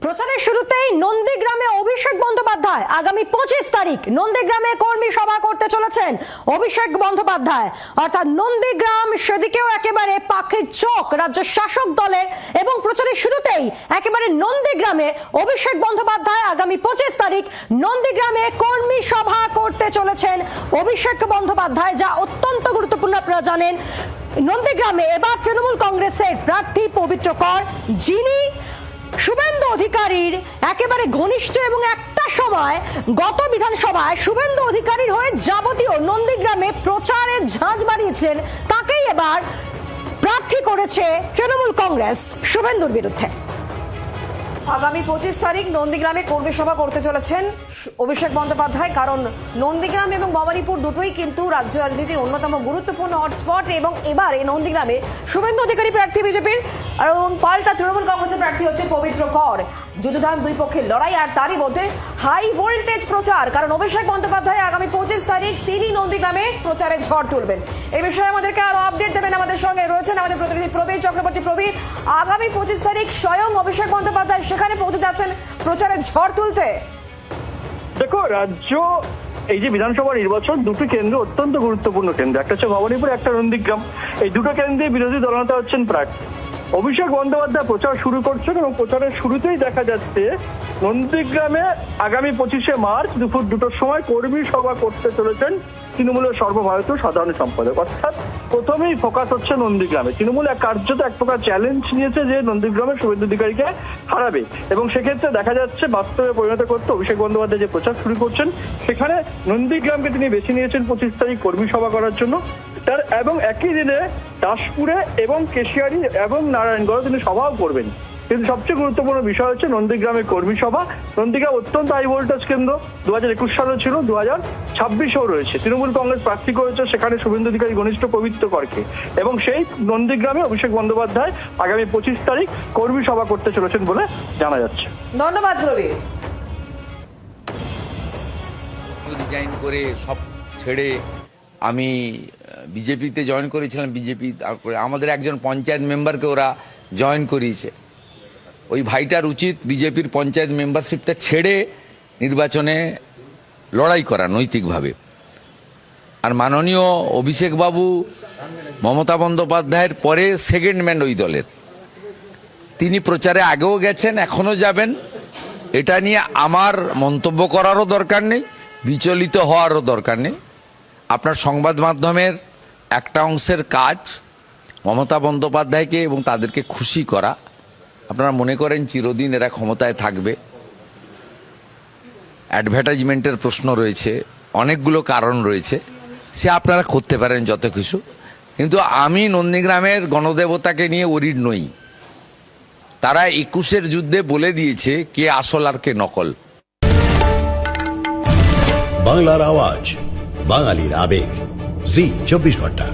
প্রচারের শুরুতেই নন্দীগ্রামে অভিষেক বন্দ্যোপাধ্যায় আগামী 25 তারিখ নন্দীগ্রামে কর্মী সভা করতে চলেছেন অভিষেক বন্দ্যোপাধ্যায়। অর্থাৎ নন্দীগ্রাম সেদিকেও একেবারে পাখির চোখ রাজ্য শাসক দলের, এবং প্রচারের শুরুতেই একেবারে নন্দীগ্রামে অভিষেক বন্দ্যোপাধ্যায় আগামী 25 তারিখ নন্দীগ্রামে কর্মী সভা করতে চলেছেন অভিষেক বন্দ্যোপাধ্যায়, যা অত্যন্ত গুরুত্বপূর্ণ। আপনারা জানেন নন্দীগ্রামে এবার তৃণমূল কংগ্রেসের প্রার্থী পবিত্র কর, যিনি শুভেন্দু অধিকারীর একেবারে ঘনিষ্ঠ এবং একটা সময় গত বিধানসভায় শুভেন্দু অধিকারীর হয়ে যাবতীয় নন্দীগ্রামে প্রচারের ঝাঁঝ বাড়িয়েছিলেন, তাকেই এবার প্রার্থী করেছে তৃণমূল কংগ্রেস শুভেন্দুর বিরুদ্ধে। আগামী 25 তারিখ নন্দীগ্রামে কর্মী সভা করতে চলেছেন অভিষেক বন্দ্যোপাধ্যায়, কারণ নন্দীগ্রাম এবং ভবানীপুর দুটোই কিন্তু রাজ্য রাজনীতির অন্যতম গুরুত্বপূর্ণ হটস্পট, এবং এবার এই নন্দীগ্রামে শুভেন্দু অধিকারী প্রার্থী বিজেপির এবং পাল্টা তৃণমূল কংগ্রেসের প্রার্থী হচ্ছে পবিত্র কর। যুদ্ধধান দুই পক্ষের লড়াই, আর তারই মধ্যে হাই ভোল্টেজ প্রচার, কারণ অভিষেক বন্দ্যোপাধ্যায় আগামী 25 তারিখ তিনি নন্দীগ্রামে প্রচারে ঝড় তুলবেন। এই বিষয়ে আমাদেরকে আরো আপডেট দেবেন, আমাদের সঙ্গে রয়েছেন আমাদের প্রতিনিধি প্রবীর চক্রবর্তী। প্রবীর, আগামী 25 তারিখ স্বয়ং অভিষেক বন্দ্যোপাধ্যায় সেখানে পৌঁছে যাচ্ছেন প্রচারে ঝড় তুলতে। দেখো, রাজ্য এই যে বিধানসভা নির্বাচন, দুটি কেন্দ্র অত্যন্ত গুরুত্বপূর্ণ কেন্দ্র, একটা হচ্ছে ভবানীপুর, একটা নন্দীগ্রাম। এই দুটো কেন্দ্রে বিরোধী দলনেতা হচ্ছেন প্রার্থী অভিষেক বন্দ্যোপাধ্যায় প্রচার শুরু করছেন, এবং প্রচারের শুরুতেই দেখা যাচ্ছে নন্দীগ্রামে আগামী 25শে মার্চ দুপুর 2টোর সময় কর্মী সভা করতে চলেছেন তৃণমূলের সর্বভারতীয় সাধারণ সম্পাদক। অর্থাৎ প্রথমেই ফোকাস হচ্ছে নন্দীগ্রামে। তৃণমূল কার্যত এক প্রকার চ্যালেঞ্জ নিয়েছে যে নন্দীগ্রামে শুভেন্দু অধিকারীকে হারাবে, এবং সেক্ষেত্রে দেখা যাচ্ছে বাস্তবে পরিণত করতে অভিষেক বন্দ্যোপাধ্যায় যে প্রচার শুরু করছেন, সেখানে নন্দীগ্রামকে তিনি বেছে নিয়েছেন 25 তারিখ কর্মী সভা করার জন্য। তার এবং একই দিনে দাসপুরে এবং কেশিয়ারি এবং নারায়ণগড়ে তিনি সভাও করবেন। কিন্তু সবচেয়ে গুরুত্বপূর্ণ বিষয় হচ্ছে নন্দীগ্রামের কর্মী সভা। নন্দীগ্রাম অত্যন্ত হাই ভোল্টেজ কেন্দ্র, 2021 সালে ছিল, 2026-এও রয়েছে। তৃণমূল কংগ্রেস প্রার্থী করেছে সেখানে শুভেন্দু অধিকারী ঘনিষ্ঠ পবিত্র করকে, এবং সেই নন্দীগ্রামে অভিষেক বন্দ্যোপাধ্যায় আগামী 25 তারিখ কর্মী সভা করতে চলেছেন বলে জানা যাচ্ছে। ধন্যবাদ প্রবীর। রিজাইন করে সব ছেড়ে আমি বিজেপিতে জয়েন করেছিলাম। বিজেপি আমাদের একজন পঞ্চায়েত মেম্বারকে ওরা জয়েন করিয়েছে। ওই ভাইটার উচিত বিজেপির পঞ্চায়েত মেম্বারশিপটা ছেড়ে নির্বাচনে লড়াই করা নৈতিকভাবে। আর মাননীয় অভিষেক বাবু মমতা বন্দ্যোপাধ্যায়ের পরে সেকেন্ড ম্যান ওই দলের, তিনি প্রচারে আগেও গেছেন, এখনো যাবেন। এটা নিয়ে আমার মন্তব্য করারও দরকার নেই, বিচলিত হওয়ারও দরকার নেই। আপনার সংবাদ মাধ্যমের একটা অংশের কাজ মমতা বন্দ্যোপাধ্যায়কে এবং তাদেরকে খুশি করা। আপনারা মনে করেন চিরদিন এরা ক্ষমতায় থাকবে? অ্যাডভার্টাইজমেন্টের প্রশ্ন রয়েছে, অনেকগুলো কারণ রয়েছে, সে আপনারা করতে পারেন যত কিছু, কিন্তু আমি নন্দীগ্রামের গণদেবতাকে নিয়ে ওরিড নই। তারা 21-এর যুদ্ধে বলে দিয়েছে কে আসল আর কে নকল। বাংলার আওয়াজ, বাঙালির আবেগ, জি 24 ঘন্টা।